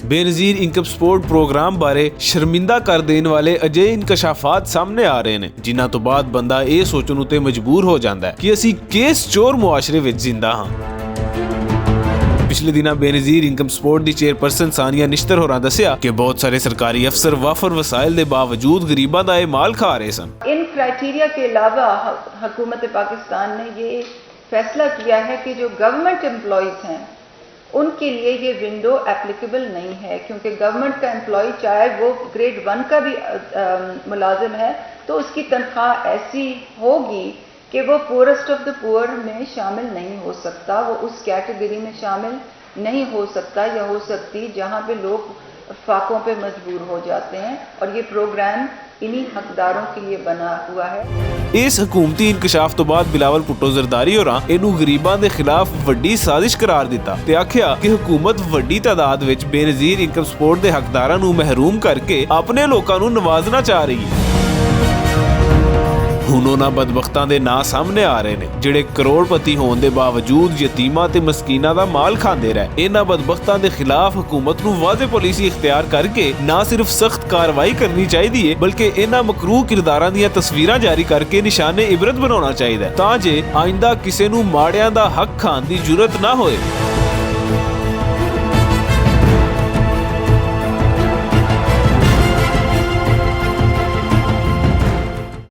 Benazir income support programme ਬਾਰੇ ਸ਼ਰਮਿੰਦਾ ਕਰ ਦੇਣ ਵਾਲੇ ਅਜਿਹੇ ਇਨਕਸ਼ਾਫਾਤ ਸਾਹਮਣੇ ਆ ਰਹੇ ਨੇ ਜਿਨ੍ਹਾਂ ਤੋਂ ਬਾਅਦ ਬੰਦਾ ਇਹ ਸੋਚਣ ਉਤੇ ਮਜਬੂਰ ਹੋ ਜਾਂਦਾ ਹੈ ਕਿ ਅਸੀਂ ਕੇਸ ਚੋਰ ਮੁਆਸ਼ਰੇ ਵਿੱਚ ਜ਼ਿੰਦਾ ਹਾਂ। ਪਿਛਲੇ ਦਿਨਾਂ ਬੇਨਜ਼ੀਰ ਇਨਕਮ ਸਪੋਰਟ ਦੀ ਚੇਅਰਪਰਸਨ ਸਾਨੀਆ ਨਿਸ਼ਤਰ ਹੋਰਾਂ ਦੱਸਿਆ ਕਿ ਬਹੁਤ ਸਾਰੇ ਸਰਕਾਰੀ ਅਫਸਰ ਵਾਫਰ ਵਸਾਇਲ ਦੇ ਬਾਵਜੂਦ ਗਰੀਬਾਂ ਦਾ ਇਹ ਮਾਲ ਖਾ ਰਹੇ ਸਨ। इन क्राइटेरिया के अलावा हुकूमत पाकिस्तान ने ये फैसला किया है कि जो गवर्नमेंट एम्प्लॉयज़ हैं उनके लिए ये विंडो एप्लीकेबल नहीं है, क्योंकि गवर्नमेंट का एम्प्लॉय चाहे वो ग्रेड 1 का भी मुलाजिम है तो उसकी तनख्वाह ऐसी होगी कि वो पुअरेस्ट ऑफ द पुअर में शामिल नहीं हो सकता, वो उस कैटेगरी में शामिल नहीं हो सकता या हो सकती जहाँ पे लोग फाकों पे मजबूर हो जाते हैं, और ये प्रोग्राम इन्हीं हकदारों के लिए बना हुआ है। ਇਸ ਹਕੂਮਤੀ ਇਨਕਸ਼ਾਫ ਤੋਂ ਬਾਅਦ ਬਿਲਾਵਲ ਭੁੱਟੋ ਜ਼ਰਦਾਰੀ ਹੋਰਾਂ ਇਹਨੂੰ ਗਰੀਬਾਂ ਦੇ ਖਿਲਾਫ ਵੱਡੀ ਸਾਜ਼ਿਸ਼ ਕਰਾਰ ਦਿੱਤਾ ਤੇ ਆਖਿਆ ਕਿ ਹਕੂਮਤ ਵੱਡੀ ਤਾਦਾਦ ਵਿੱਚ ਬੇਨਜ਼ੀਰ ਇਨਕਮ ਸਪੋਰਟ ਦੇ ਹੱਕਦਾਰਾਂ ਨੂੰ ਮਹਿਰੂਮ ਕਰਕੇ ਆਪਣੇ ਲੋਕਾਂ ਨੂੰ ਨਵਾਜ਼ਣਾ ਚਾਹ ਰਹੀ ਹੈ। ਹੁਣ ਉਹਨਾਂ ਬਦਬਖਤਾਂ ਦੇ ਨਾਂ ਸਾਹਮਣੇ ਆ ਰਹੇ ਨੇ ਜਿਹੜੇ ਕਰੋੜਪਤੀ ਹੋਣ ਦੇ ਬਾਵਜੂਦ ਯਤੀਮਾਂ ਤੇ ਮਸਕੀਨਾਂ ਦਾ ਮਾਲ ਖਾਂਦੇ ਰਹੇ। ਇਹਨਾਂ ਬਦਬਖਤਾਂ ਦੇ ਖਿਲਾਫ ਹਕੂਮਤ ਨੂੰ ਵਾਜ਼ਿਹ ਪਾਲਿਸੀ ਇਖਤਿਆਰ ਕਰਕੇ ਨਾ ਸਿਰਫ ਸਖਤ ਕਾਰਵਾਈ ਕਰਨੀ ਚਾਹੀਦੀ ਹੈ ਬਲਕਿ ਇਹਨਾਂ ਮਕਰੂਹ ਕਿਰਦਾਰਾਂ ਦੀਆਂ ਤਸਵੀਰਾਂ ਜਾਰੀ ਕਰਕੇ ਨਿਸ਼ਾਨੇ ਇਬਰਤ ਬਣਾਉਣਾ ਚਾਹੀਦਾ ਤਾਂ ਜੇ ਆਇੰਦਾ ਕਿਸੇ ਨੂੰ ਮਾੜਿਆਂ ਦਾ ਹੱਕ ਖਾਣ ਦੀ ਜੁਰਤ ਨਾ ਹੋਏ।